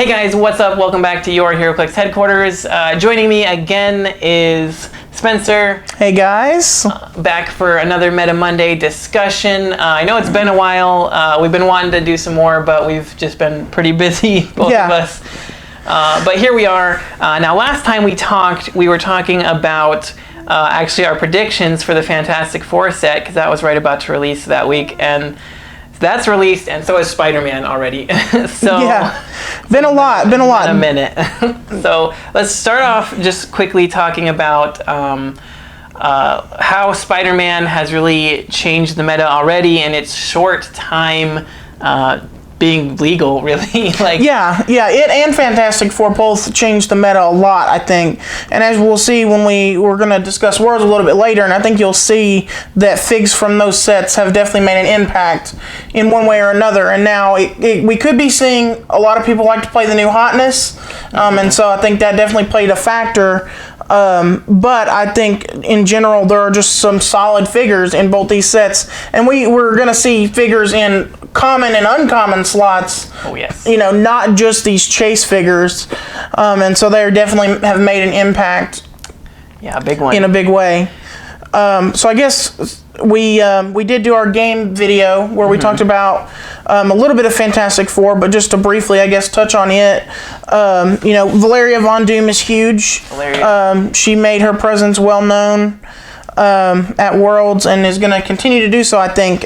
Hey guys, what's up? Welcome back to your Heroclix headquarters. Joining me again is Spencer. Hey guys. Back for another Meta Monday discussion. I know it's been a while. We've been wanting to do some more, but we've just been pretty busy, both of us. But here we are. Now, last time we talked, we were talking about actually our predictions for the Fantastic Four set, because that was right about to release that week, and that's released, and so is Spider-Man already. So yeah, been a lot. A minute. So let's start off just quickly talking about how Spider-Man has really changed the meta already in its short time being legal, really. Yeah, it and Fantastic Four both changed the meta a lot, I think. And as we'll see when we're going to discuss Worlds a little bit later, and I think you'll see that figs from those sets have definitely made an impact in one way or another. And now we could be seeing a lot of people like to play the new hotness, and so I think that definitely played a factor. But I think in general there are just some solid figures in both these sets, and we're going to see figures in common and uncommon slots. Oh yes. You know, not just these chase figures, and so they definitely have made an impact. Yeah, a big one. In a big way. So I guess we did do our game video where we talked about a little bit of Fantastic Four, but just to briefly, I guess, touch on it. You know, Valeria Von Doom is huge. She made her presence well known at Worlds and is going to continue to do so, I think,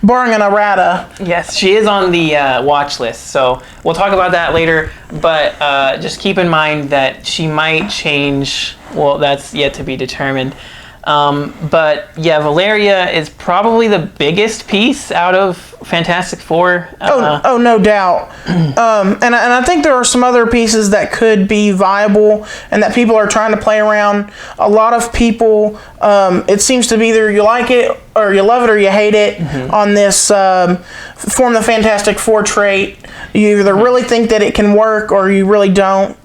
barring an errata. Yes, she is on the watch list, so we'll talk about that later, but just keep in mind that she might change. Well, that's yet to be determined. But yeah, Valeria is probably the biggest piece out of Fantastic Four. Oh, no doubt. And I think there are some other pieces that could be viable and that people are trying to play around. A lot of people, it seems to be either you like it or you love it or you hate it on this form the Fantastic Four trait. You either really think that it can work or you really don't.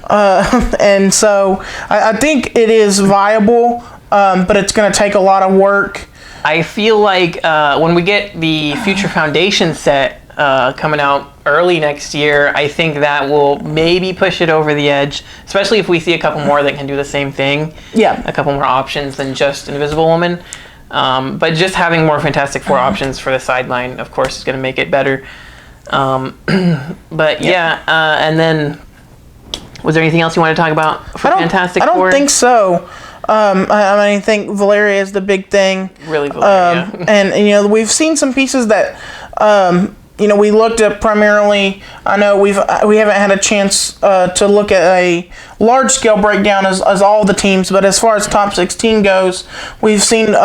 And so I think it is viable. But it's going to take a lot of work. I feel like when we get the Future Foundation set coming out early next year, I think that will maybe push it over the edge, especially if we see a couple more that can do the same thing. Yeah. A couple more options than just Invisible Woman. But just having more Fantastic Four options for the sideline, of course, is going to make it better. But yeah, and then was there anything else you want to talk about for Fantastic Four? I don't think so. I think Valeria is the big thing. Really, Valeria. And you know, we've seen some pieces that you know, we looked at primarily. I know we haven't had a chance to look at a large scale breakdown as all the teams, but as far as top 16 goes, we've seen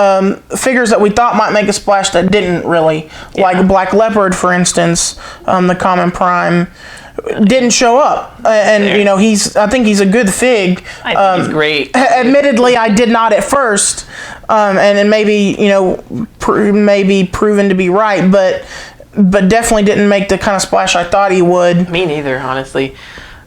figures that we thought might make a splash that didn't really, like Black Leopard, for instance, the Common Prime. Didn't show up, and you know, I think he's a good fig. I think he's great. Admittedly, I did not at first, and then maybe, you know, maybe proven to be right, but definitely didn't make the kind of splash I thought he would. Me neither, honestly.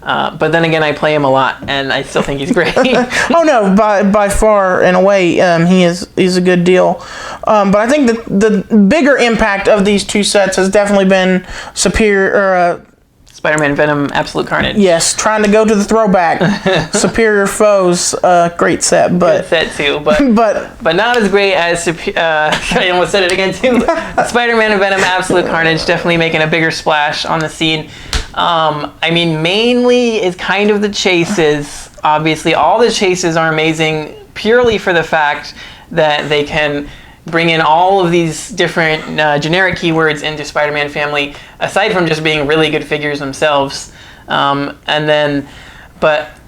But then again, I play him a lot, and I still think he's great. Oh no, by far and away, he's a good deal. But I think that the bigger impact of these two sets has definitely been Superior. Spider-Man, Venom, Absolute Carnage. Yes, trying to go to the throwback. Superior Foes, great set, but good set too, but not as great as I almost said it again too. Spider-Man and Venom, Absolute Carnage, definitely making a bigger splash on the scene. I mean, mainly is kind of the chases. Obviously, all the chases are amazing purely for the fact that they can bring in all of these different generic keywords into Spider-Man family, aside from just being really good figures themselves. But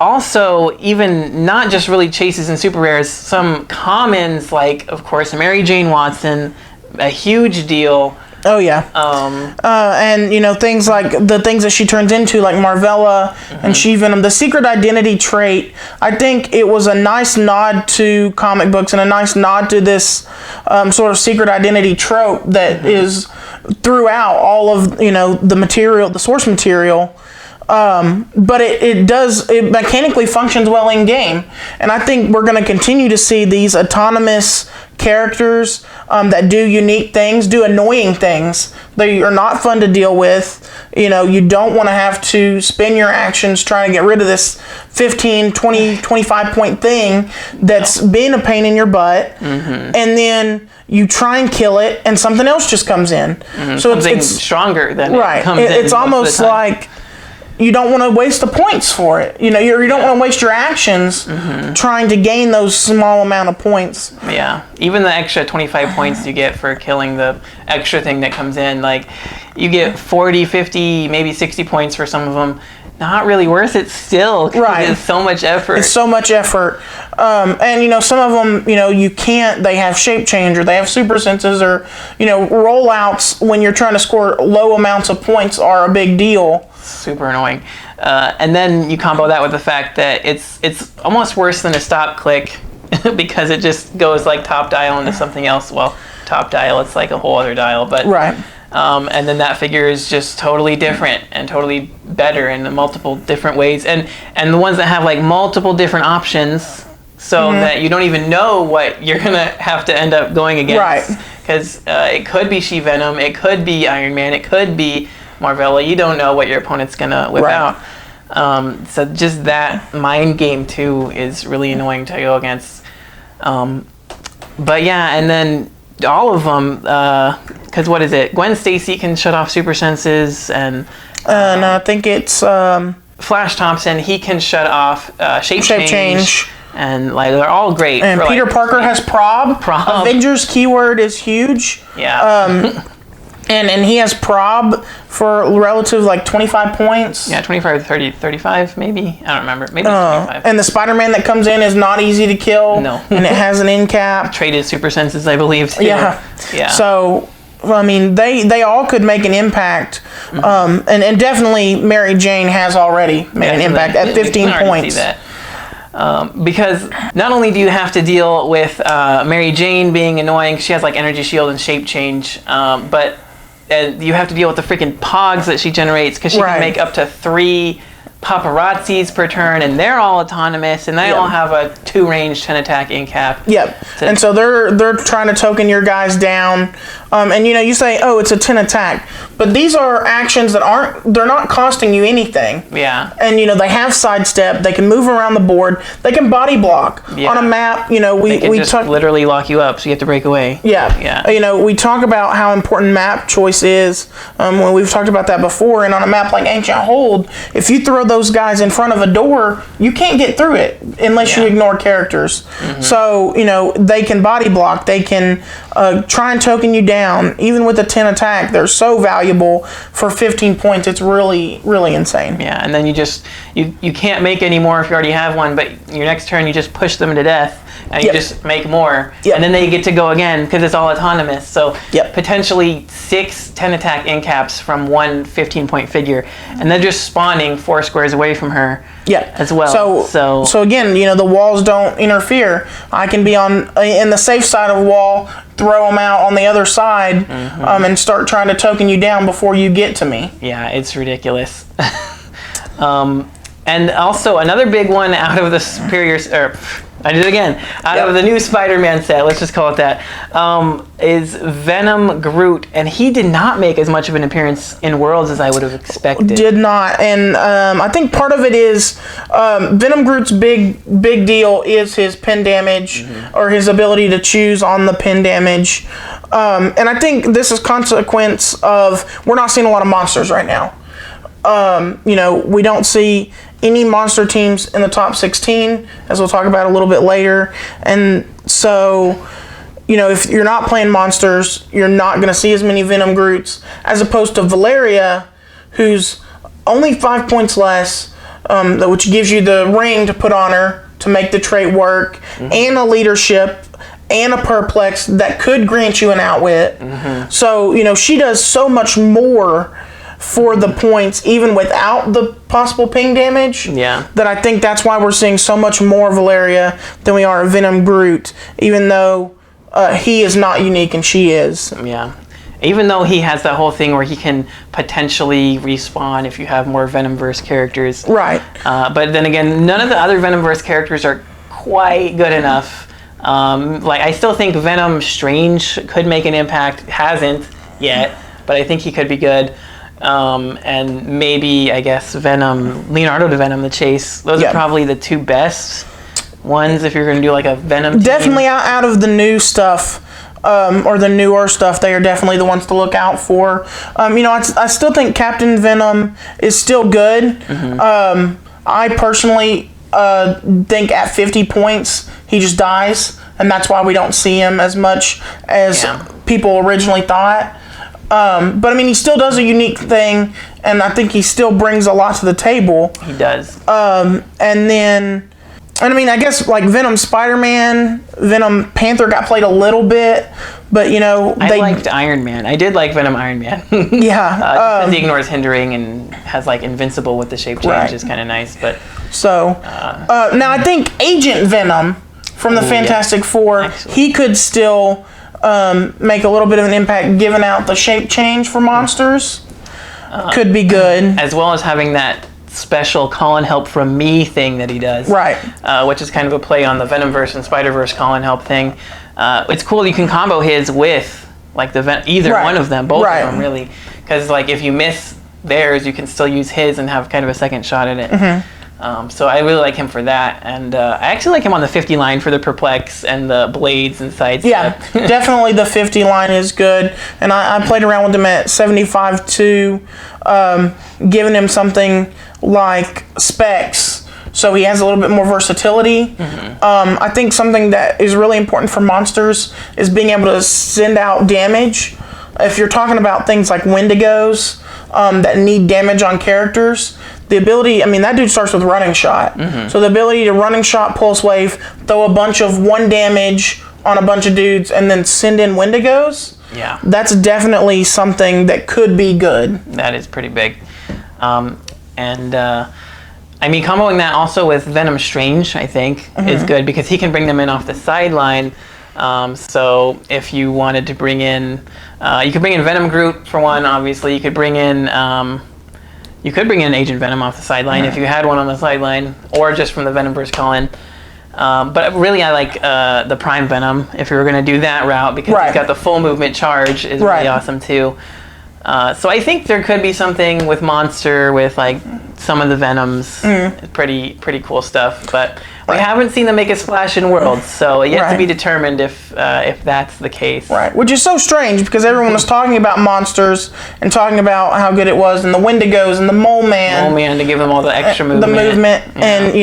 also, even not just really chases and super rares, some commons, like, of course, Mary Jane Watson, a huge deal. Oh yeah. And you know, things like the things that she turns into, like Marvella and She-Venom, the secret identity trait. I think it was a nice nod to comic books and a nice nod to this sort of secret identity trope that is throughout all of, you know, the material, the source material. But it mechanically functions well in game, and I think we're going to continue to see these autonomous characters that do unique things, do annoying things. They are not fun to deal with. You don't want to have to spend your actions trying to get rid of this 15, 20, 25 point thing that's being a pain in your butt, and then you try and kill it, and something else just comes in. So it's stronger than right. It comes in. It's almost like you don't want to waste the points for it. You don't want to waste your actions trying to gain those small amount of points. Yeah. Even the extra 25 points you get for killing the extra thing that comes in, like you get 40, 50, maybe 60 points for some of them. Not really worth it still. Right. It's so much effort. It's so much effort. And some of them, you can't, they have shape change, or they have super senses, or, rollouts when you're trying to score low amounts of points are a big deal. Super annoying. And then you combo that with the fact that it's almost worse than a stop click because it just goes like top dial into something else. Well, top dial, it's like a whole other dial, but right. And then that figure is just totally different and totally better in multiple different ways. And the ones that have like multiple different options, so that you don't even know what you're gonna have to end up going against. Right. Because it could be She-Venom, it could be Iron Man, it could be Marvella. You don't know what your opponent's gonna whip out. So just that mind game too is really annoying to go against. But yeah, and then all of them, because what is it? Gwen Stacy can shut off super senses, and no, I think it's Flash Thompson. He can shut off shape change. And like they're all great. And Peter Parker has prob. Avengers keyword is huge. Yeah. And he has prob for relative like 25 points. Yeah, 25, 30, 35 maybe. I don't remember. Maybe 25. And the Spider-Man that comes in is not easy to kill. No. And it has an end cap. Traded super senses, I believe, too. Yeah. Yeah. So, I mean, they all could make an impact. And definitely Mary Jane has already made an impact at 15 points. See that. Because not only do you have to deal with Mary Jane being annoying, she has like energy shield and shape change, but you have to deal with the freaking pogs that she generates, because she can make up to 3 paparazzis per turn, and they're all autonomous, and they all have a 2 range 10 attack in cap. Yep. And so they're trying to token your guys down, and you say, oh, it's a 10 attack, but these are actions that they're not costing you anything. Yeah. And they have sidestep, they can move around the board, they can body block on a map. We just literally lock you up, so you have to break away. Yeah. We talk about how important map choice is when we've talked about that before, and on a map like Ancient Hold, if you throw those guys in front of a door, you can't get through it unless you ignore characters. So they can body block, they can try and token you down. Even with a 10 attack, they're so valuable for 15 points. It's really, really insane. Yeah, and then you can't make any more if you already have one, but your next turn you just push them to death and you just make more, and then they get to go again because it's all autonomous. So potentially 6 10 attack in caps from one 15 point figure, and they're just spawning 4 squares away from her as well. So again, the walls don't interfere. I can be in the safe side of the wall, throw them out on the other side, and start trying to token you down before you get to me. Yeah, it's ridiculous. And also another big one out of the superior, I did it again, out of the new Spider-Man set, let's just call it that, is Venom Groot, and he did not make as much of an appearance in Worlds as I would have expected. Did not, and I think part of it is Venom Groot's big deal is his pin damage, or his ability to choose on the pin damage, and I think this is consequence of we're not seeing a lot of monsters right now. We don't see any monster teams in the top 16, as we'll talk about a little bit later. And so, if you're not playing monsters, you're not going to see as many Venom Groots, as opposed to Valeria, who's only 5 points less, which gives you the ring to put on her to make the trait work, and a leadership, and a perplex that could grant you an outwit. So, she does so much more for the points, even without the possible ping damage. That I think that's why we're seeing so much more Valeria than we are Venom Groot, even though he is not unique and she is. even though he has that whole thing where he can potentially respawn if you have more Venomverse characters. Right. But then again, none of the other Venomverse characters are quite good enough. Like, I still think Venom Strange could make an impact. Hasn't yet, but I think he could be good. And maybe, I guess, Leonardo da Venom, the Chase. Those are probably the two best ones if you're going to do like a Venom team. Definitely out of the new stuff, or the newer stuff, they are definitely the ones to look out for. I still think Captain Venom is still good. I personally think at 50 points, he just dies, and that's why we don't see him as much as people originally thought. But I mean, he still does a unique thing, and I think he still brings a lot to the table. He does. And I mean, I guess like Venom Spider-Man, Venom Panther got played a little bit, but I liked Iron Man. I did like Venom Iron Man. Yeah. He ignores hindering and has like invincible with the shape change is kind of nice. But so now I think Agent Venom from the Fantastic Four, he could still make a little bit of an impact, giving out the shape change for monsters. Could be good, as well as having that special call and help from me thing that he does, right? Which is kind of a play on the Venomverse and Spider-Verse call and help thing. It's cool. You can combo his with like either one of them, both of them really, because like if you miss theirs, you can still use his and have kind of a second shot at it. So I really like him for that, and I actually like him on the 50 line for the perplex and the blades and sidestep. Yeah, definitely the 50 line is good, and I played around with him at 75 too, giving him something like specs, so he has a little bit more versatility. I think something that is really important for monsters is being able to send out damage. If you're talking about things like Wendigos that need damage on characters, the ability, I mean, that dude starts with running shot. So the ability to running shot, pulse wave, throw a bunch of 1 damage on a bunch of dudes, and then send in Wendigos, that's definitely something that could be good. That is pretty big. I mean, comboing that also with Venom Strange, I think, is good because he can bring them in off the sideline. So if you wanted to bring in, you could bring in Venom Groot for one. Obviously, you could bring in Agent Venom off the sideline if you had one on the sideline, or just from the Venomverse call-in. But really, I like the Prime Venom if you were going to do that route, because he's got the full movement charge. Is really awesome too. So I think there could be something with Monster with like some of the Venoms. Pretty cool stuff. But we haven't seen them make a splash in Worlds, so yet to be determined if that's the case. Right, which is so strange because everyone was talking about Monsters and talking about how good it was, and the Wendigos and the Mole Man. Mole Man to give them all the extra movement. The movement, and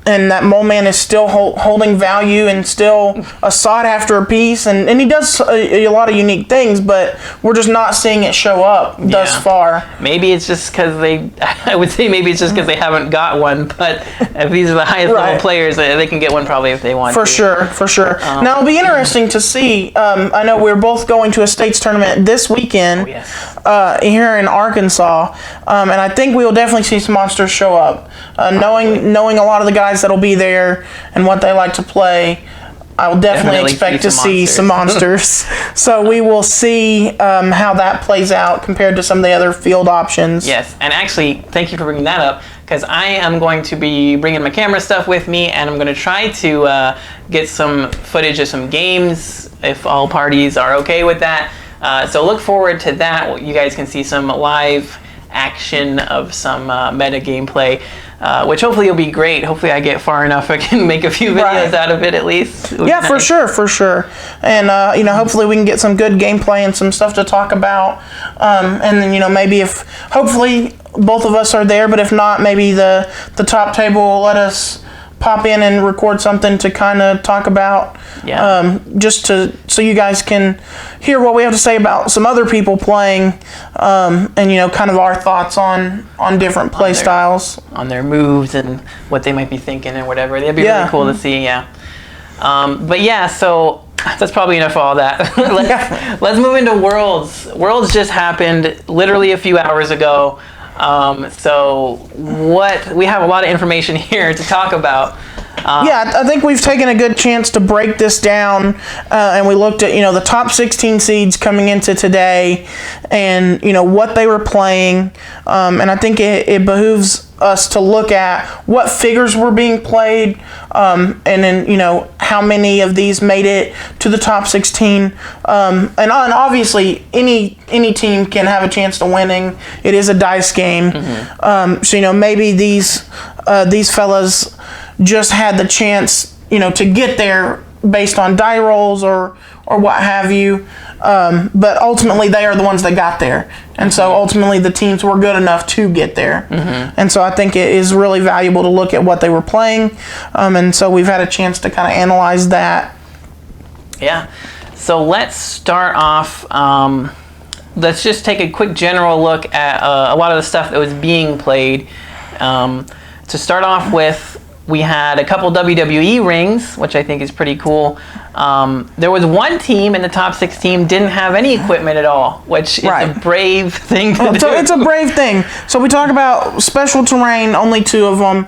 and that Mole Man is still holding value and still a sought after piece, and he does a lot of unique things, but we're just not seeing it show up thus far. Maybe it's just because I would say maybe it's just because they haven't got one, but if these are the highest level players, they can get one probably if they want to. For sure. Now it'll be interesting to see. I know we're both going to a states tournament this weekend here in Arkansas, and I think we will definitely see some monsters show up. Knowing a lot of the guys that'll be there and what they like to play, I will definitely expect to see some monsters. So we will see how that plays out compared to some of the other field options. Yes, and actually, thank you for bringing that up, because I am going to be bringing my camera stuff with me, and I'm going to try to get some footage of some games, if all parties are okay with that. So look forward to that. You guys can see some live action of some meta gameplay, which hopefully will be great. Hopefully I get far enough I can make a few videos out of it at least. Yeah, for sure. And hopefully we can get some good gameplay and some stuff to talk about. And then maybe if hopefully both of us are there, but if not, maybe the top table will let us pop in and record something to kind of talk about, just so you guys can hear what we have to say about some other people playing, and kind of our thoughts on different play styles, on their moves and what they might be thinking and whatever. That'd be really cool to see. So that's probably enough of all that. Let's move into Worlds. Worlds just happened literally a few hours ago. So we have a lot of information here to talk about. I think we've taken a good chance to break this down, and we looked at the top 16 seeds coming into today, and what they were playing, and I think it behooves us to look at what figures were being played, and then how many of these made it to the top 16, and obviously any team can have a chance to winning. It is a dice game, so maybe these fellas just had the chance to get there based on die rolls or what have you, but ultimately they are the ones that got there, and so ultimately the teams were good enough to get there, and so I think it is really valuable to look at what they were playing, and so we've had a chance to kind of analyze that. Yeah, so let's start off, let's just take a quick general look at a lot of the stuff that was being played. To start off with, we had a couple WWE rings, which I think is pretty cool. There was one team in the top 16 didn't have any equipment at all, which is a brave thing to do. So it's a brave thing. So we talk about special terrain, only 2 of them.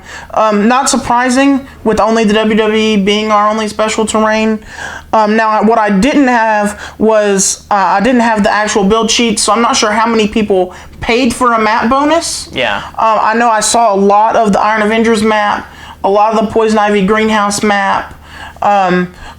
Not surprising, with only the WWE being our only special terrain. Now, what I didn't have was, I didn't have the actual build sheet, so I'm not sure how many people paid for a map bonus. Yeah. I know I saw a lot of the Iron Avengers map, a lot of the Poison Ivy Greenhouse map.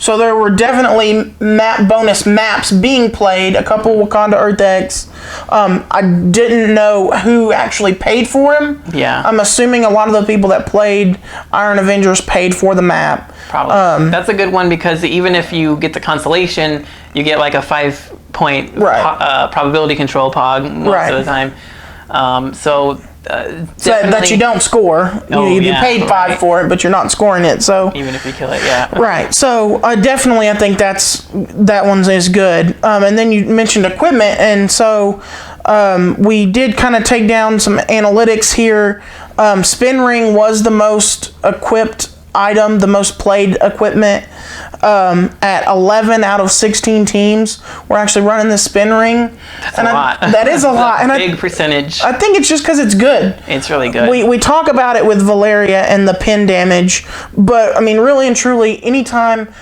So there were definitely map bonus maps being played, a couple Wakanda Earth X. I didn't know who actually paid for them. Yeah. I'm assuming a lot of the people that played Iron Avengers paid for the map. Probably. That's a good one, because even if you get the consolation, you get like a 5-point probability control pog most of the time. So that you don't score. You paid 5 for it, but you're not scoring it. So even if you kill it, Right. So definitely, I think that one is good. And then you mentioned equipment, and so we did kind of take down some analytics here. Spin ring was the most equipped item, the most played equipment. At 11 out of 16 teams, we're actually running the spin ring. That's a lot. That is a lot. And big percentage. I think it's just because it's good. It's really good. We talk about it with Valeria and the pin damage, but I mean, really and truly, anytime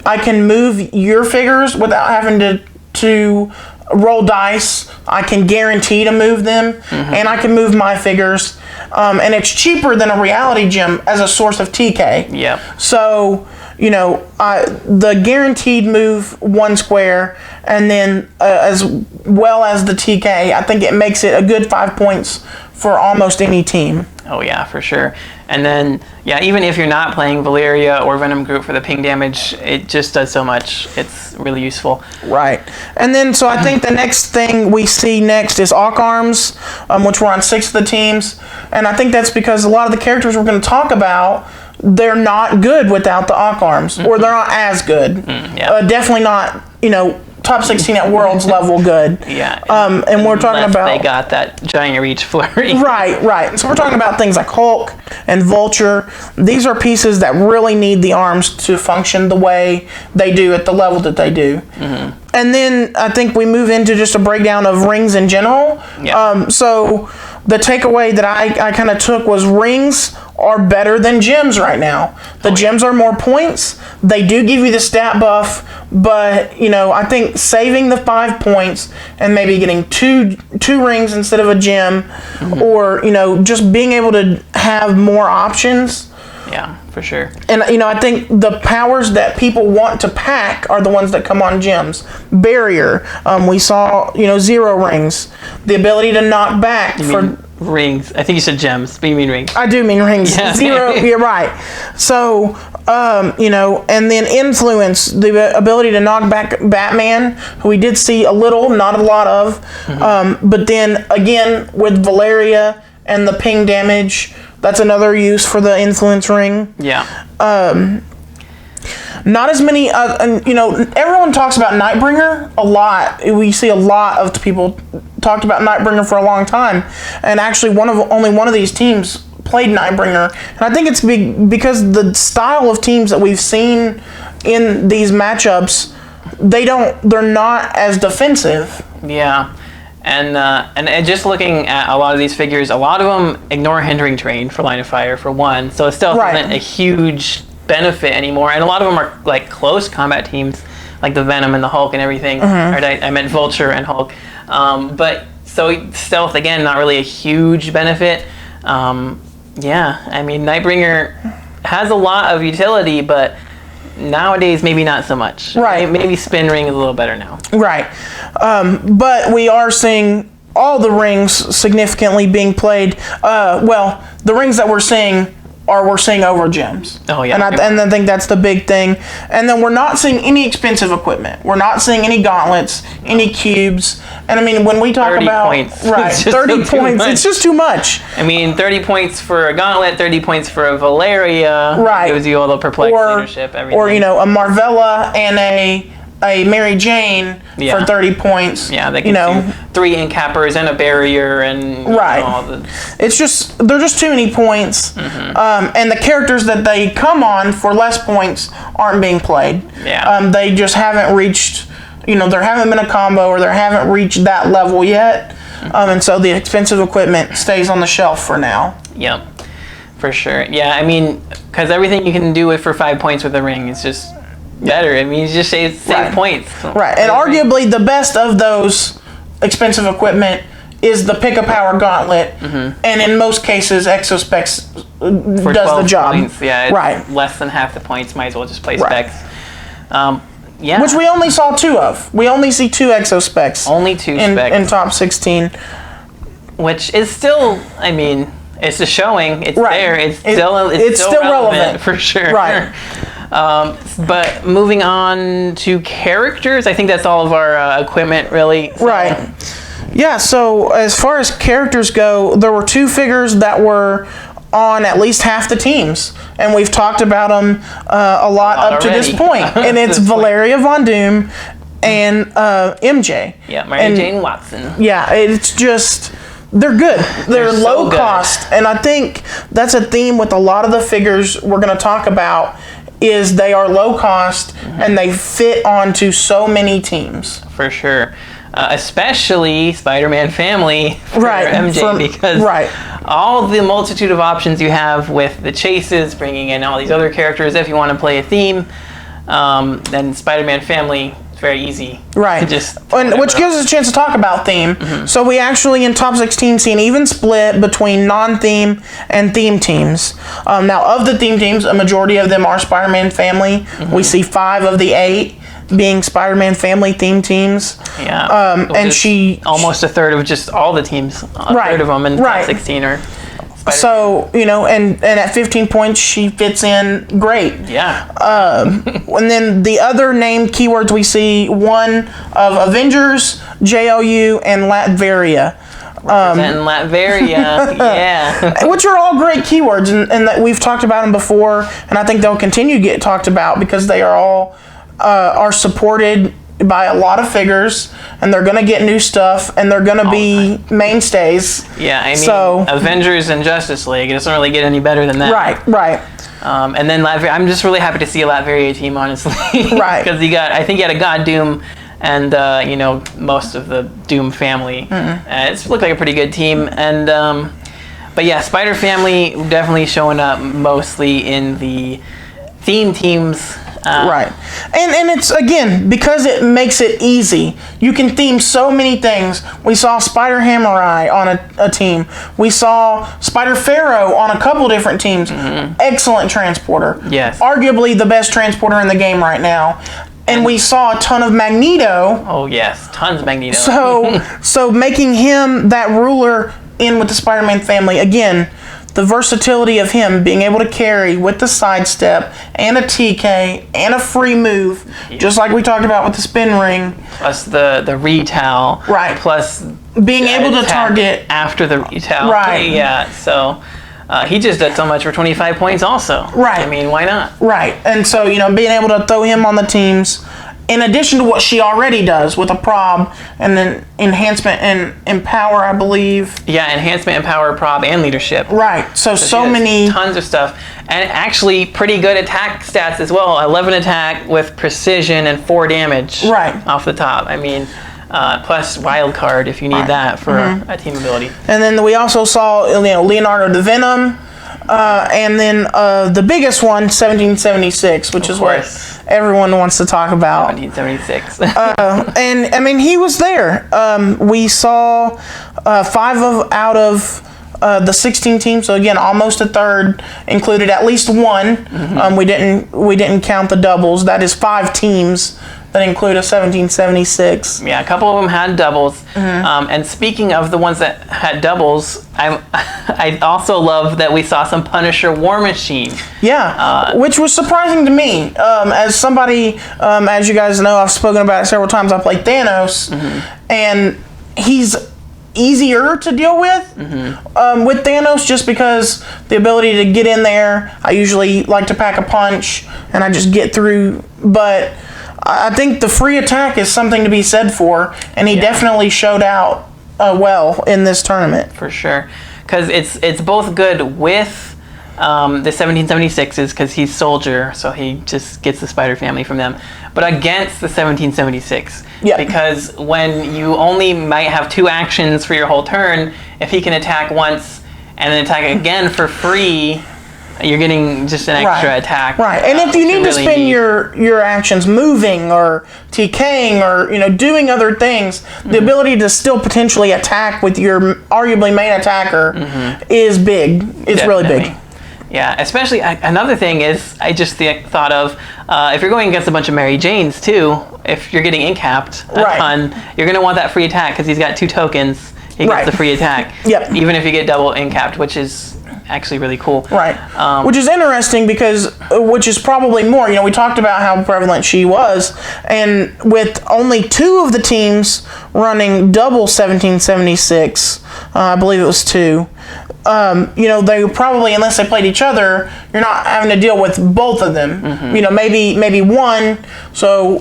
I can move your figures without having to roll dice, I can guarantee to move them, and I can move my figures, and it's cheaper than a reality gem as a source of TK. Yep. So the guaranteed move 1 square, and then as well as the TK, I think it makes it a good 5 points for almost any team. Oh yeah, for sure. And then, even if you're not playing Valeria or Venom Groot for the ping damage, it just does so much. It's really useful. Right. And then, so I think the next thing we see next is Arc Arms, which we're on 6 of the teams. And I think that's because a lot of the characters we're going to talk about, they're not good without the Arc Arms, or they're not as good. Definitely not, top 16 at Worlds level good. Yeah. And we're talking about... They got that giant reach flurry. Right. So we're talking about things like Hulk and Vulture. These are pieces that really need the arms to function the way they do at the level that they do. And then I think we move into just a breakdown of rings in general. So the takeaway that I kind of took was rings are better than gems right now. The gems are more points. They do give you the stat buff, but I think saving the 5 points and maybe getting two rings instead of a gem, or just being able to have more options. Yeah, for sure. And I think the powers that people want to pack are the ones that come on gems. Barrier, we saw 0 rings. The ability to knock back rings. I think you said gems, but you mean rings. I do mean rings. Yeah. 0, you're right. So, and then influence, the ability to knock back Batman, who we did see a little, not a lot of. But then, again, with Valeria and the ping damage, that's another use for the influence ring. Yeah. Not as many, everyone talks about Nightbringer a lot. We see a lot of people talked about Nightbringer for a long time, and actually only one of these teams played Nightbringer, and I think it's because the style of teams that we've seen in these matchups, they're not as defensive. Yeah. And just looking at a lot of these figures, a lot of them ignore hindering terrain for line of fire, for one, so it still isn't a huge benefit anymore. And a lot of them are like close combat teams, like the Venom and the Hulk and everything. Or I meant Vulture and Hulk. But so stealth, again, not really a huge benefit. Yeah, I mean, Nightbringer has a lot of utility, but nowadays maybe not so much. Right. Maybe Spin Ring is a little better now. Right. But we are seeing all the rings significantly being played. Well, the rings that we're seeing over gems. Oh, yeah. And I think that's the big thing. And then we're not seeing any expensive equipment. We're not seeing any gauntlets, any cubes. And I mean, when we talk 30 about points. right, 30 points, it's just too much. I mean, 30 points for a gauntlet, 30 points for a Valeria. Right. Gives you all the perplex leadership, everything. Or, you know, a Marvella and a Mary Jane for 30 points. Yeah, they can do 3 incappers and a barrier and all the... It's just, they're just too many points. And the characters that they come on for less points aren't being played. Yeah. They just haven't reached, there haven't been a combo or they haven't reached that level yet. And so the expensive equipment stays on the shelf for now. Yep, for sure. Yeah, I mean, because everything you can do it for 5 points with a ring is just better. I mean, you just save points. Right, and arguably the best of those expensive equipment is the Pick a Power Gauntlet, and in most cases, Exospecs does the job. Points, yeah, it's less than half the points. Might as well just play specs. Yeah, which we only saw 2 of. We only see 2 Exospecs. Only 2 specs in top 16, which is still, I mean, it's a showing. It's there. It's still relevant for sure. Right. But moving on to characters, I think that's all of our equipment, really. So. Right. Yeah, so as far as characters go, there were 2 figures that were on at least half the teams. And we've talked about them a lot up already. To this point. And it's Valeria Von Doom and MJ. Yeah, Mary Jane Watson. Yeah, it's just... They're good. They're low cost. And I think that's a theme with a lot of the figures we're going to talk about is they are low cost and they fit onto so many teams. For sure. Especially Spider-Man Family for MJ because all the multitude of options you have with the chases, bringing in all these other characters if you want to play a theme, then Spider-Man Family... very easy. Right. Which gives us a chance to talk about theme. So we actually, in top 16, see an even split between non-theme and theme teams. Now, of the theme teams, a majority of them are Spider-Man Family. We see 5 of the 8 being Spider-Man Family theme teams. Yeah. And she... almost a third of just all the teams. A third of them in top 16 are... So, and at 15 points, she fits in great. Yeah. And then the other named keywords we see, one of Avengers, JOU, and Latveria. Representing Latveria, yeah. Which are all great keywords, and that we've talked about them before, and I think they'll continue to get talked about because they are all are supported by a lot of figures, and they're going to get new stuff, and they're going to be mainstays. Yeah, I mean, Avengers and Justice League, it doesn't really get any better than that. Right. And then Latveria, I'm just really happy to see a Latveria team, honestly. Right. Because I think you had a God Doom and, most of the Doom family. It's looked like a pretty good team. And, but yeah, Spider Family definitely showing up mostly in the theme teams. Right. And it's, again, because it makes it easy. You can theme so many things. We saw Spider Hamurai on a team. We saw Spider Pharaoh on a couple different teams. Excellent transporter. Yes. Arguably the best transporter in the game right now. And we saw a ton of Magneto. Oh, yes. Tons of Magneto. So making him that ruler in with the Spider-Man family, again, the versatility of him being able to carry with the sidestep and a TK and a free move, just like we talked about with the spin ring. Plus the retail. Right. Plus being able to target after the retail. Right. Yeah. So he just did so much for 25 points also. Right. I mean, why not? Right. And so, being able to throw him on the teams, in addition to what she already does with a prob and then enhancement and empower, I believe. Yeah, enhancement, empower, prob, and leadership. Right. So many. Tons of stuff. And actually pretty good attack stats as well. 11 attack with precision and 4 damage. Right. Off the top. I mean, plus wild card if you need that for a team ability. And then we also saw Leonardo the Venom. And then the biggest one, 1776, which is what everyone wants to talk about. 1776. And I mean, he was there. We saw 5 out of the 16 teams, so again, almost a third included at least one. Mm-hmm. We didn't count the doubles. That is 5 teams that include a 1776. Yeah, a couple of them had doubles. And speaking of the ones that had doubles, I also love that we saw some Punisher War Machine. Yeah, which was surprising to me. As somebody, as you guys know, I've spoken about it several times. I played Thanos, and he's easier to deal with Thanos, just because the ability to get in there. I usually like to pack a punch, and I just get through. But I think the free attack is something to be said for, and he definitely showed out well in this tournament. For sure, because it's both good with the 1776s, because he's soldier, so he just gets the spider family from them, but against the 1776. Yeah. Because when you only might have 2 actions for your whole turn, if he can attack once and then attack again for free, you're getting just an extra attack. Right. And if you need to spend your actions moving or TKing or doing other things, the ability to still potentially attack with your arguably main attacker is big. It's really big. Yeah, especially another thing is I just thought of if you're going against a bunch of Mary Janes too, if you're getting incapped a ton, you're going to want that free attack because he's got 2 tokens. He gets the free attack. Yep. Even if you get double incapped, which is actually really cool. Right. Which is interesting because, which is probably more, we talked about how prevalent she was, and with only 2 of the teams running double 1776, I believe it was 2, they probably, unless they played each other, you're not having to deal with both of them. Maybe one. So,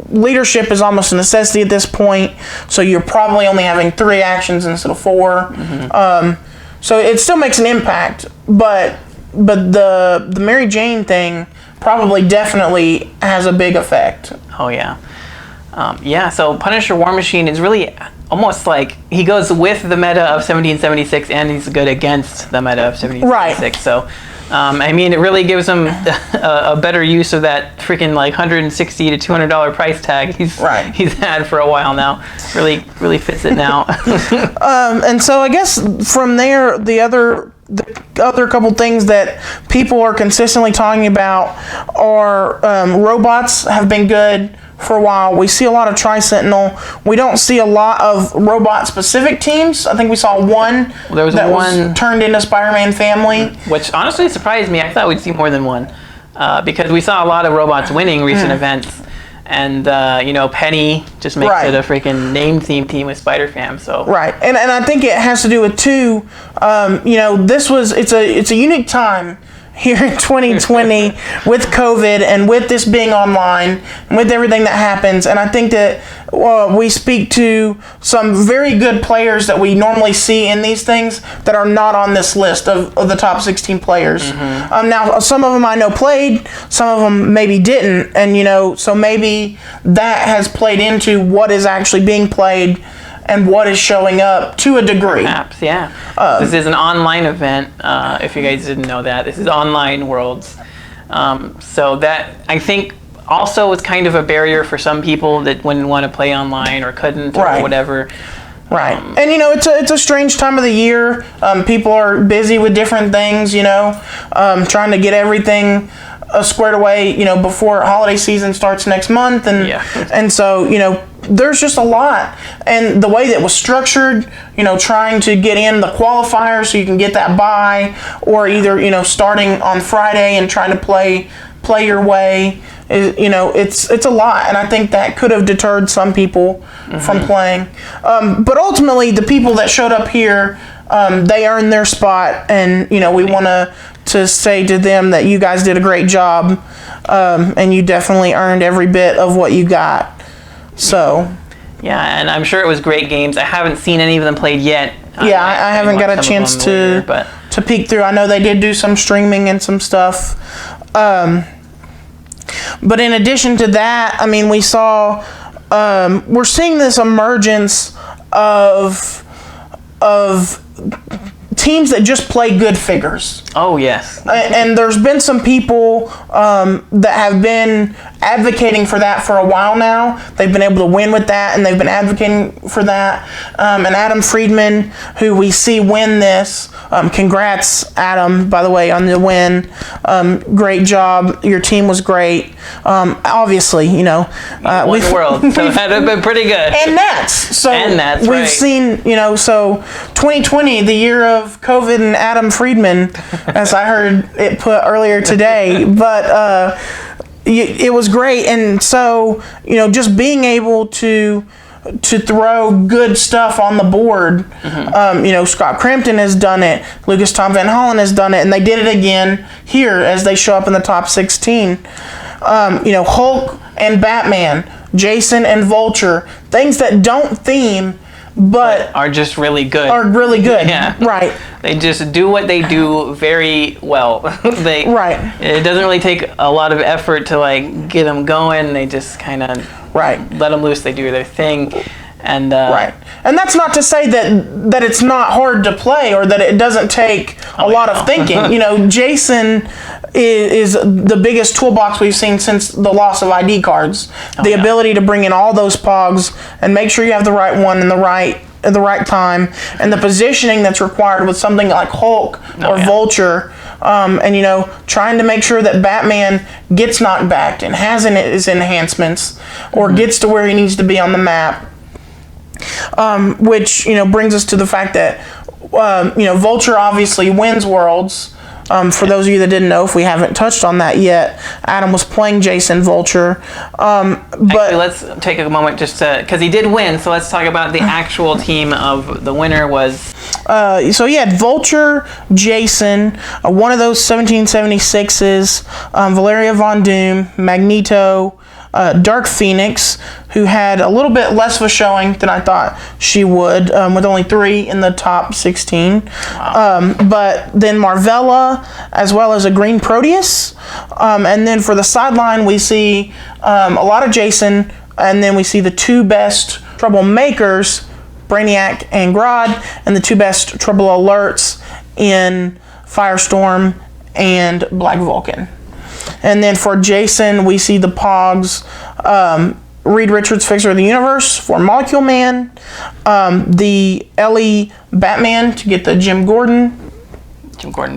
leadership is almost a necessity at this point. So you're probably only having 3 actions instead of 4. So it still makes an impact, but the Mary Jane thing probably definitely has a big effect. Oh yeah. So Punisher War Machine is really almost like he goes with the meta of 1776 and he's good against the meta of 1776. Right. So, it really gives him a better use of that freaking like $160 to $200 price tag he's had for a while now. Really fits it now. And so I guess from there, the other couple things that people are consistently talking about are robots have been good for a while. We see a lot of Tri-Sentinel. We don't see a lot of robot-specific teams. I think we saw one was turned into Spider-Man family. Which honestly surprised me. I thought we'd see more than one. Because we saw a lot of robots winning recent events. And, Penny just makes it a freaking name-themed team with Spider-Fam. So. Right. And I think it has to do with, too, it's a unique time here in 2020 with COVID and with this being online and with everything that happens. And I think that we speak to some very good players that we normally see in these things that are not on this list of the top 16 players. Now, some of them I know played, some of them maybe didn't. And, so maybe that has played into what is actually being played and what is showing up to a degree. Perhaps, yeah. This is an online event, if you guys didn't know that. This is online Worlds. So that, I think, also is kind of a barrier for some people that wouldn't want to play online or couldn't or whatever. Right. And, it's a strange time of the year. People are busy with different things, trying to get everything squared away, before holiday season starts next month. And so, there's just a lot. And the way that was structured, trying to get in the qualifiers so you can get that bye, or either, starting on Friday and trying to play your way, it's a lot. And I think that could have deterred some people from playing. But ultimately, the people that showed up here, they earned their spot, and we want to say to them that you guys did a great job, and you definitely earned every bit of what you got. So yeah, and I'm sure it was great games. I haven't seen any of them played yet. I haven't got a chance to peek through. I know they did do some streaming and some stuff, but in addition to that, we saw we're seeing this emergence of teams that just play good figures. Oh, yes. And there's been some people that have been advocating for that for a while now. They've been able to win with that, and they've been advocating for that. And Adam Friedman, who we see win this, congrats, Adam, by the way, on the win. Great job. Your team was great. Obviously, you know. Won the world, so that would have been pretty good. And Nats. So and Nats, we've right. seen, you know, so 2020, the year of COVID and Adam Friedman, as I heard it put earlier today. But it was great. And so, you know, just being able to throw good stuff on the board. You know, Scott Crampton has done it. Lucas Tom Van Hollen has done it. And they did it again here as they show up in the top 16. You know, Hulk and Batman, Jason and Vulture, things that don't theme but are just really good. Are really good. Yeah. Right. They just do what they do very well. Right. It doesn't really take a lot of effort to like get them going. They just kind of let them loose. They do their thing. And right. And that's not to say that it's not hard to play or that it doesn't take a lot of thinking. You know, Jason is the biggest toolbox we've seen since the loss of ID cards. The ability to bring in all those pogs and make sure you have the right one in the right time, and the positioning that's required with something like Hulk or Vulture, and you know, trying to make sure that Batman gets knocked back and has his enhancements or gets to where he needs to be on the map. Which, you know, brings us to the fact that you know, Vulture obviously wins Worlds. For those of you that didn't know, if we haven't touched on that yet, Adam was playing Jason Vulture. But actually, let's take a moment just to, because he did win, so let's talk about the actual team of the winner was... So you had Vulture, Jason, one of those 1776s, Valeria Von Doom, Magneto, Dark Phoenix, who had a little bit less of a showing than I thought she would, with only 3 in the top 16. Wow. But then Marvella, as well as a green Proteus. And then for the sideline, we see a lot of Jason, and then we see the 2 best troublemakers, Brainiac and Grodd, and the 2 best trouble alerts in Firestorm and Black Vulcan. And then for Jason, we see the Pogs, Reed Richards Fixer of the Universe for Molecule Man, the Ellie Batman to get the Jim Gordon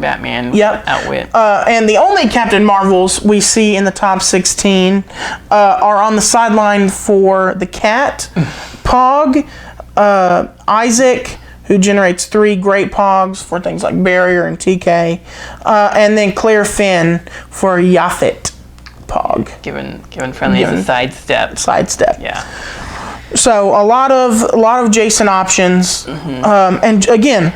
Batman outwit. And the only Captain Marvels we see in the top 16 are on the sideline for the Cat, Pog, Isaac, who generates 3 great Pogs for things like Barrier and TK, and then Claire Finn for Yaphet Pog. Given friendly as a sidestep. Sidestep. Yeah. So a lot of Jason options, and again,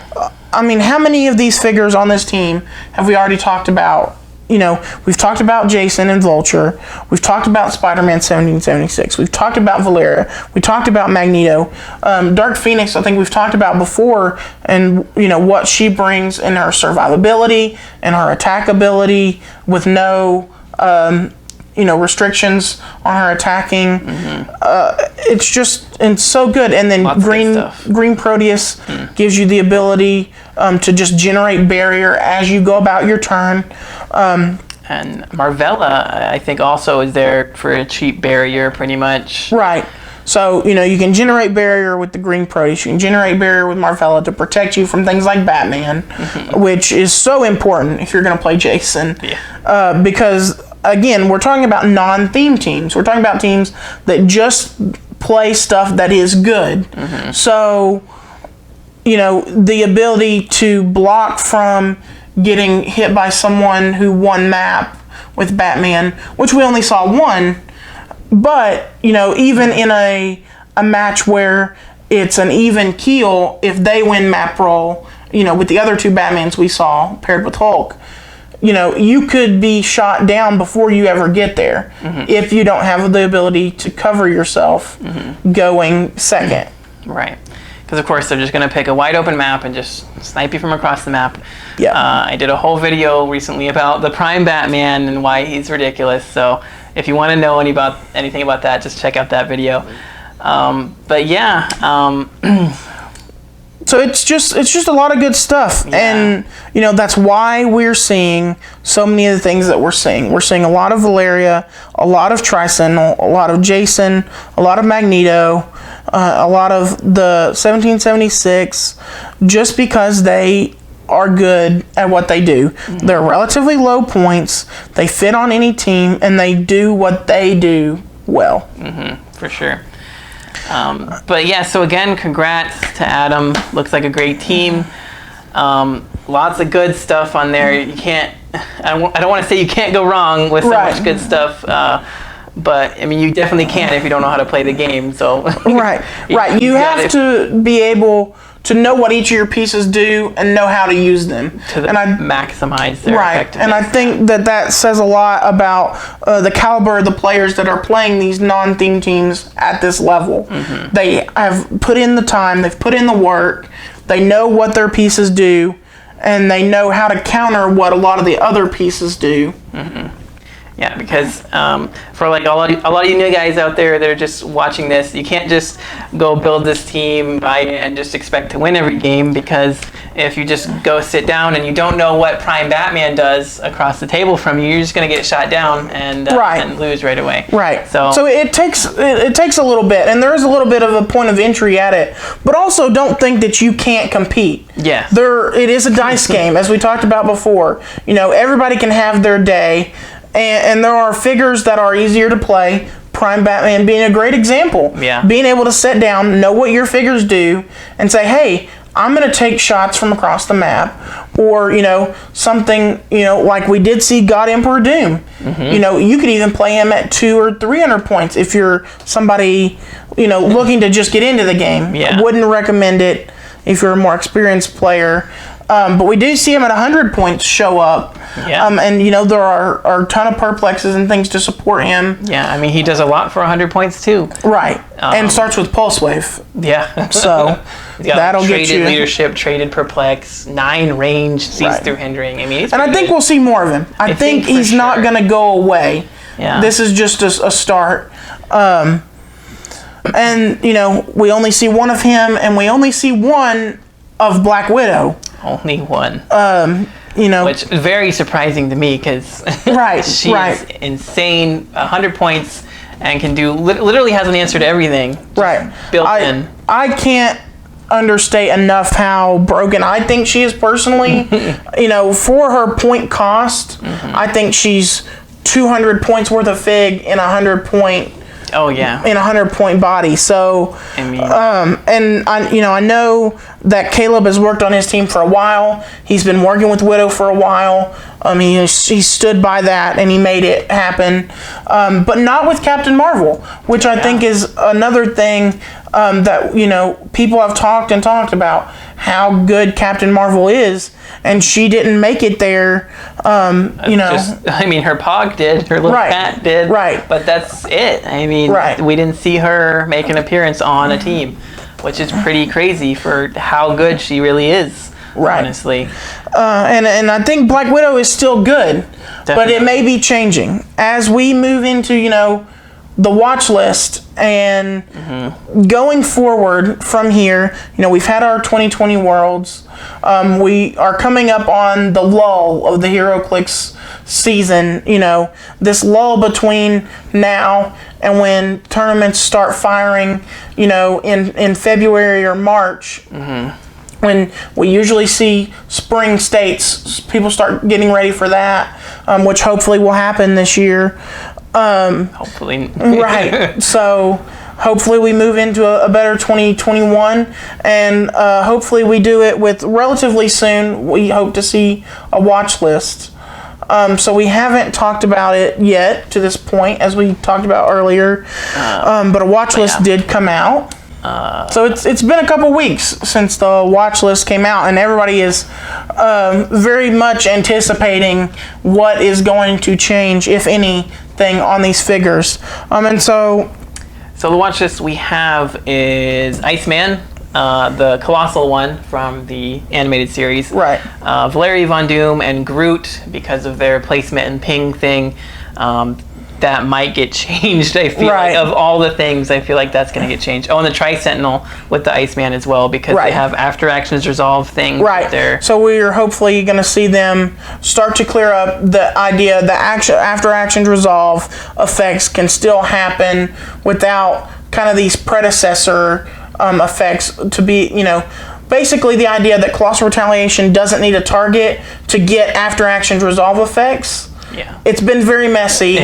I mean, how many of these figures on this team have we already talked about? You know, we've talked about Jason and Vulture. We've talked about Spider-Man 1776. We've talked about Valeria. We talked about Magneto. Dark Phoenix, I think we've talked about before, and, you know, what she brings in her survivability and her attack ability with no, you know, restrictions on her attacking. It's so good. And then Green Proteus gives you the ability to just generate barrier as you go about your turn. And Marvella, I think, also is there for a cheap barrier, pretty much. Right. So, you know, you can generate barrier with the Green Proteus. You can generate barrier with Marvella to protect you from things like Batman, which is so important if you're going to play Jason. Yeah. Because, again, we're talking about non-theme teams. We're talking about teams that just play stuff that is good. So, you know, the ability to block from getting hit by someone who won map with Batman, which we only saw one, but, you know, even in a match where it's an even keel, if they win map roll, you know, with the other 2 Batmans we saw paired with Hulk, you know, you could be shot down before you ever get there if you don't have the ability to cover yourself going second. Right. Because, of course, they're just going to pick a wide open map and just snipe you from across the map. Yeah. I did a whole video recently about the Prime Batman and why he's ridiculous. So if you want to know anything about that, just check out that video. But yeah, So it's just a lot of good stuff, and that's why we're seeing so many of the things that we're seeing. We're seeing a lot of Valeria, a lot of Tri-Sentinel, a lot of Jason, a lot of Magneto, a lot of the 1776, just because they are good at what they do. They're relatively low points. They fit on any team, and they do what they do well. For sure. But yeah, so again, congrats to Adam. Looks like a great team. Lots of good stuff on there. You can't. I don't want to say you can't go wrong with so much good stuff. But I mean, you definitely can if you don't know how to play the game. So right. You have to be able to know what each of your pieces do and know how to use them to maximize their effectiveness. And I think that says a lot about the caliber of the players that are playing these non-theme teams at this level. They have put in the time, they've put in the work, they know what their pieces do, and they know how to counter what a lot of the other pieces do. Yeah, because for like a lot of you new guys out there that are just watching this, you can't just go build this team, buy it, and just expect to win every game, because if you just go sit down and you don't know what Prime Batman does across the table from you, you're just going to get shot down and lose right away. So it takes a little bit, and there is a little bit of a point of entry at it, but also don't think that you can't compete. Yes. It is a dice game, as we talked about before. Everybody can have their day. And there are figures that are easier to play, Prime Batman being a great example. Yeah. Being able to sit down, know what your figures do, and say, hey, I'm going to take shots from across the map. Or, something, like we did see God Emperor Doom. You could even play him at 200 or 300 points if you're somebody, looking to just get into the game. I wouldn't recommend it if you're a more experienced player. But we do see him at 100 points show up. And, there are a ton of perplexes and things to support him. Yeah, I mean, he does a lot for 100 points, too. Right. And starts with Pulse Wave. Yeah. So, that'll get you. Traded leadership, traded perplex, 9 range, sees through hindering. I mean, and I think we'll see more of him. I think he's not going to go away. Yeah. This is just a start. And, we only see one of him, and we only see one of Black Widow. Only one. Which is very surprising to me, because she's insane, 100 points, and can do literally has an answer to everything. Built in. I can't understate enough how broken I think she is personally. For her point cost, I think she's 200 points worth of fig in 100 point. Oh yeah. In a 100-point body. So, I mean, and I know that Caleb has worked on his team for a while. He's been working with Widow for a while. He stood by that and he made it happen. But not with Captain Marvel, which I think is another thing that people have talked about how good Captain Marvel is, and she didn't make it there. Her Pog did, her little cat did, but that's it. I mean, we didn't see her make an appearance on a team, which is pretty crazy for how good she really is. Honestly, and I think Black Widow is still good, but it may be changing as we move into the watch list, and going forward from here, we've had our 2020 Worlds. We are coming up on the lull of the Heroclix season. This lull between now and when tournaments start firing, in February or March. When we usually see spring states, people start getting ready for that, which hopefully will happen this year. Hopefully. So hopefully we move into a better 2021, and hopefully we do it with relatively soon. We hope to see a watch list. So we haven't talked about it yet to this point, as we talked about earlier. But a watch list did come out. So it's been a couple weeks since the watch list came out, and everybody is very much anticipating what is going to change, if anything, on these figures. And so the watch list we have is Iceman, the colossal one from the animated series. Valeria Von Doom and Groot, because of their placement and ping thing. that might get changed. I feel like of all the things, I feel like that's going to get changed. Oh, and the Tri-Sentinel with the Iceman as well, because they have after actions resolve thing there. So we're hopefully going to see them start to clear up the idea that after actions resolve effects can still happen without kind of these predecessor effects to be, basically the idea that Colossal Retaliation doesn't need a target to get after actions resolve effects. Yeah. It's been very messy.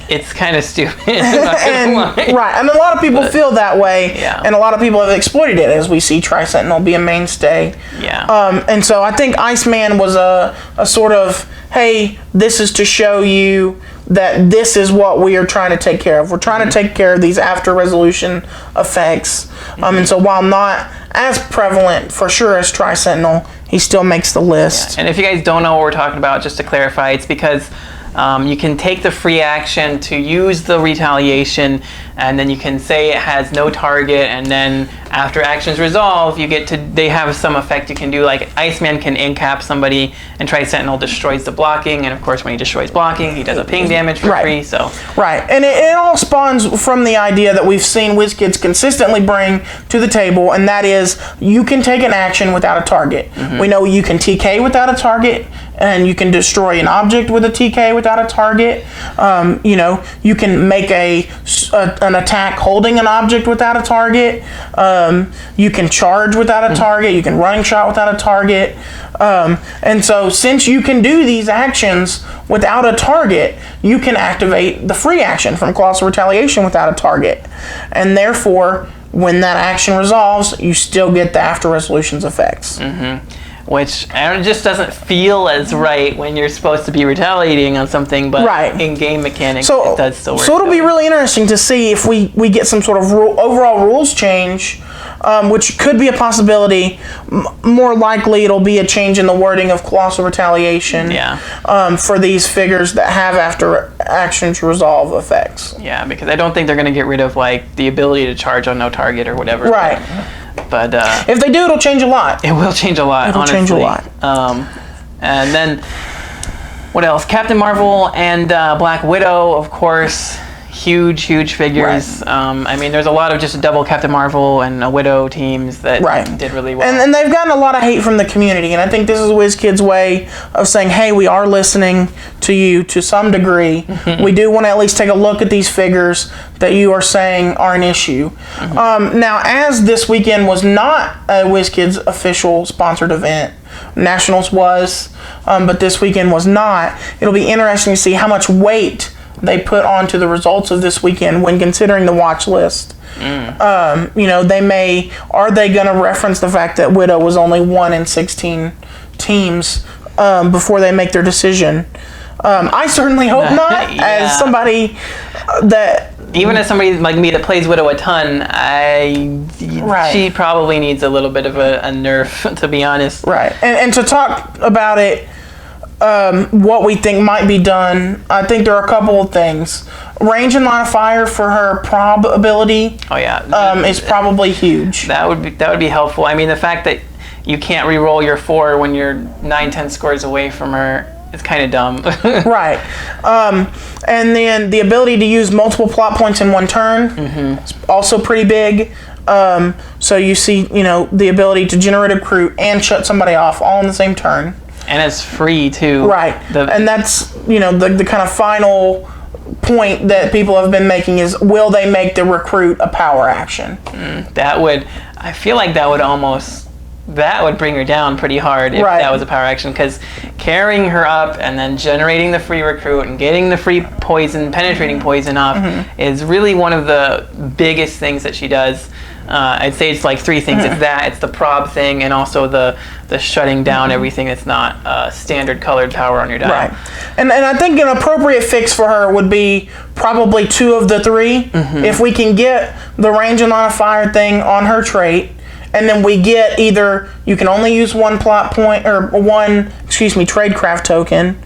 It's kind of stupid. and a lot of people feel that way, and a lot of people have exploited it, as we see Tri-Sentinel be a mainstay. And so I think Iceman was a sort of, hey, this is to show you that this is what we are trying to take care of. We're trying to take care of these after resolution effects. And so while not as prevalent for sure as Tri-Sentinel, he still makes the list. And if you guys don't know what we're talking about, just to clarify, it's because you can take the free action to use the retaliation, and then you can say it has no target, and then after actions resolve, they have some effect you can do, like Iceman can incap somebody, and Tri-Sentinel destroys the blocking, and of course when he destroys blocking, he does a ping damage for free, so. And it all spawns from the idea that we've seen WizKids consistently bring to the table, and that is, you can take an action without a target. We know you can TK without a target, and you can destroy an object with a TK without a target. You can make an attack holding an object without a target. You can charge without a target. You can running shot without a target. And so since you can do these actions without a target, you can activate the free action from Colossal Retaliation without a target. And therefore, when that action resolves, you still get the after resolutions effects. Which just doesn't feel as right when you're supposed to be retaliating on something, but in game mechanics, it does still work. So it'll be really interesting to see if we get some sort of overall rules change, which could be a possibility. More likely, it'll be a change in the wording of Colossal Retaliation for these figures that have after actions resolve effects. Yeah, because I don't think they're going to get rid of the ability to charge on no target or whatever. But if they do, it'll change a lot. It will change a lot. It'll change a lot. And then what else? Captain Marvel and Black Widow, of course, huge figures. There's a lot of just double Captain Marvel and a Widow teams that did really well. And they've gotten a lot of hate from the community, and I think this is WizKids' way of saying, hey, we are listening to you to some degree. We do want to at least take a look at these figures that you are saying are an issue. Now, as this weekend was not a WizKids official sponsored event, Nationals was, but this weekend was not, it'll be interesting to see how much weight they put onto the results of this weekend when considering the watch list. Are they going to reference the fact that Widow was only 1 in 16 teams before they make their decision? I certainly hope not. As somebody that... Even as somebody like me that plays Widow a ton, she probably needs a little bit of a nerf, to be honest. And to talk about it, what we think might be done, I think there are a couple of things. Range and line of fire for her prob ability is probably huge. That would be helpful. I mean, the fact that you can't re-roll your 4 when you're 9-10 scores away from her is kind of dumb. And then the ability to use multiple plot points in one turn is also pretty big. So you see, the ability to generate a recruit and shut somebody off all in the same turn. And it's free too. And that's, the kind of final point that people have been making is, will they make the recruit a power action? I feel like that would bring her down pretty hard if that was a power action, because carrying her up and then generating the free recruit and getting the free poison, penetrating poison off is really one of the biggest things that she does. I'd say it's like 3 things. It's the prob thing, and also the shutting down everything that's not standard colored power on your die. And I think an appropriate fix for her would be probably 2 of the 3. If we can get the range and line of fire thing on her trait, and then we get either you can only use 1 plot point or 1 tradecraft token,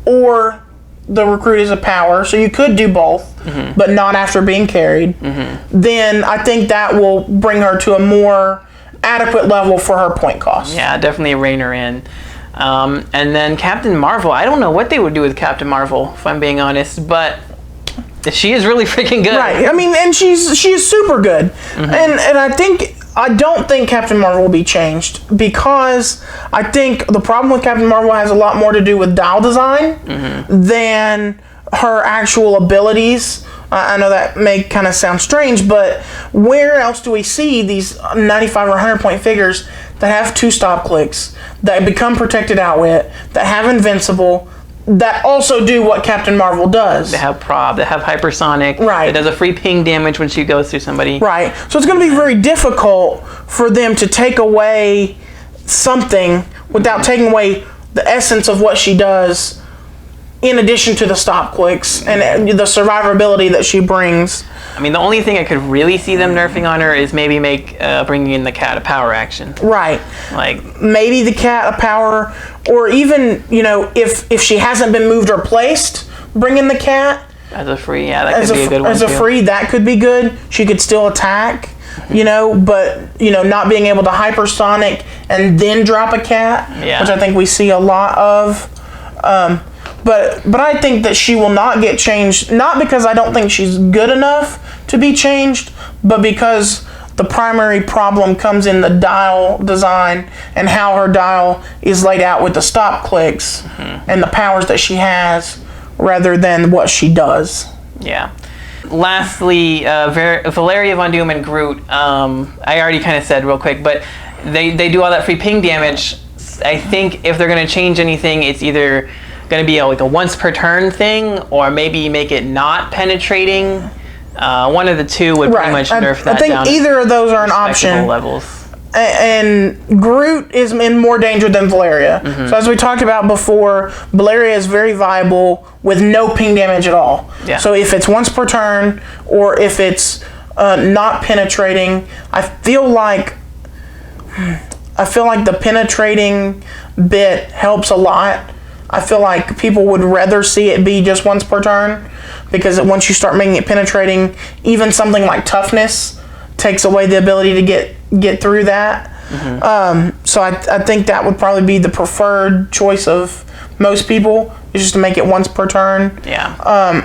or the recruit is a power, so you could do both, but not after being carried, then I think that will bring her to a more adequate level for her point cost. Yeah, definitely rein her in. And then Captain Marvel, I don't know what they would do with Captain Marvel, if I'm being honest, but She is really freaking good. Right. I mean, and she is super good. And I don't think Captain Marvel will be changed, because I think the problem with Captain Marvel has a lot more to do with dial design than her actual abilities. I know that may kind of sound strange, but where else do we see these 95 or 100 point figures that have 2 stop clicks, that become protected outwit, that have invincible, that also do what Captain Marvel does? They have prob, they have hypersonic. Right. It does a free ping damage when she goes through somebody. Right. So it's going to be very difficult for them to take away something without taking away the essence of what she does, in addition to the stop clicks and the survivability that she brings. I mean, the only thing I could really see them nerfing on her is maybe bringing in the cat a power action. Right. Like maybe the cat a power, or even, if she hasn't been moved or placed, bring in the cat. As a free, yeah, that could be a good one As a free, that could be good. She could still attack, but, not being able to hypersonic and then drop a cat, which I think we see a lot of. But I think that she will not get changed, not because I don't think she's good enough to be changed, but because the primary problem comes in the dial design and how her dial is laid out with the stop clicks and the powers that she has, rather than what she does. Yeah. Lastly, Valeria Von Doom and Groot, I already kind of said real quick, but they do all that free ping damage. I think if they're going to change anything, it's either going to be like a once per turn thing, or maybe make it not penetrating. One of the two would pretty much nerf that down. I think either of those are an option. Levels. And Groot is in more danger than Valeria. So as we talked about before, Valeria is very viable with no ping damage at all. Yeah. So if it's once per turn, or if it's not penetrating, I feel like the penetrating bit helps a lot. I feel like people would rather see it be just once per turn, because once you start making it penetrating, even something like toughness takes away the ability to get through that. So I think that would probably be the preferred choice of most people, is just to make it once per turn. Yeah.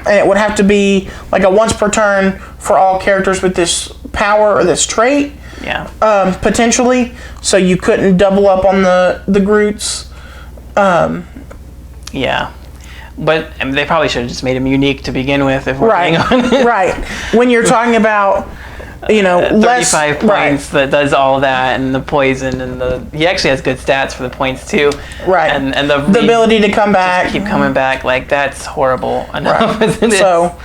And it would have to be like a once per turn for all characters with this power or this trait. Yeah. Potentially, so you couldn't double up on the Groots. Yeah, but they probably should have just made him unique to begin with. If we're being honest. Right. When you're talking about, 35 points that does all that, and the poison, and he actually has good stats for the points too. Right. And the ability to come back, keep coming back, like that's horrible enough. Isn't it? So,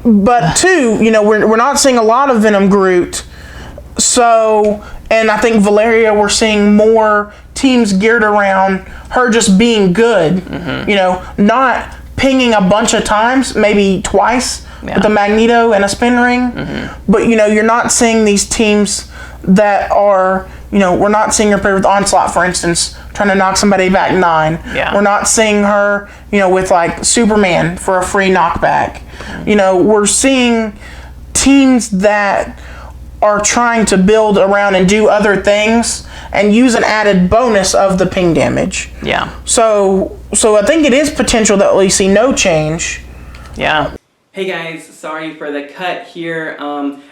but two, we're not seeing a lot of Venom Groot. So, and I think Valeria, we're seeing more teams geared around her just being good, not pinging a bunch of times, maybe twice with a Magneto and a spin ring. But, you're not seeing these teams that are, we're not seeing her play with Onslaught, for instance, trying to knock somebody back 9. Yeah. We're not seeing her, with like Superman for a free knockback. We're seeing teams that are trying to build around and do other things and use an added bonus of the ping damage. Yeah. So I think it is potential that we see no change. Yeah. Hey guys, sorry for the cut here.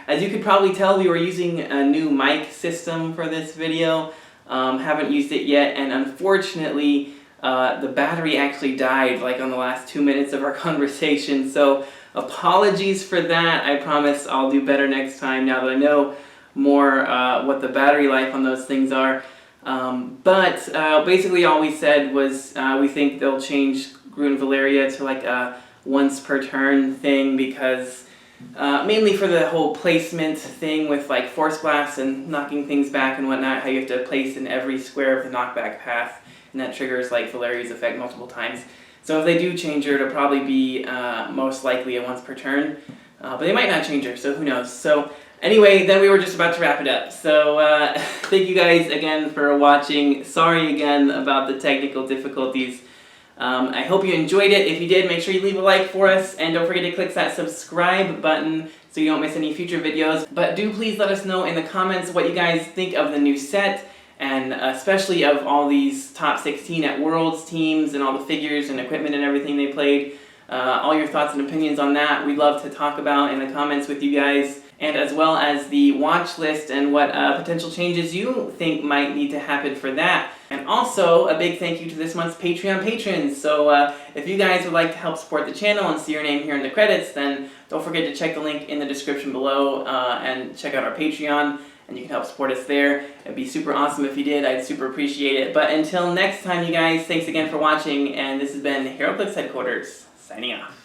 As you could probably tell, we were using a new mic system for this video. Haven't used it yet, and unfortunately, the battery actually died like on the last 2 minutes of our conversation. So apologies for that. I promise I'll do better next time now that I know more what the battery life on those things are. But basically all we said was we think they'll change Groot and Valeria to like a once per turn thing, because mainly for the whole placement thing with like Force Blast and knocking things back and whatnot, how you have to place in every square of the knockback path, and that triggers like Valeria's effect multiple times. So if they do change her, it'll probably be most likely a once per turn, but they might not change her, so who knows. So anyway, then we were just about to wrap it up. So thank you guys again for watching. Sorry again about the technical difficulties. I hope you enjoyed it. If you did, make sure you leave a like for us, and don't forget to click that subscribe button so you don't miss any future videos. But do please let us know in the comments what you guys think of the new set, and especially of all these top 16 at Worlds teams and all the figures and equipment and everything they played. all your thoughts and opinions on that. We'd love to talk about in the comments with you guys, and as well as the watch list and what potential changes you think might need to happen for that. And also, a big thank you to this month's Patreon patrons. So if you guys would like to help support the channel and see your name here in the credits, then don't forget to check the link in the description below and check out our Patreon, and you can help support us there. It'd be super awesome if you did. I'd super appreciate it. But until next time, you guys, thanks again for watching, and this has been Heroclix Headquarters, signing off.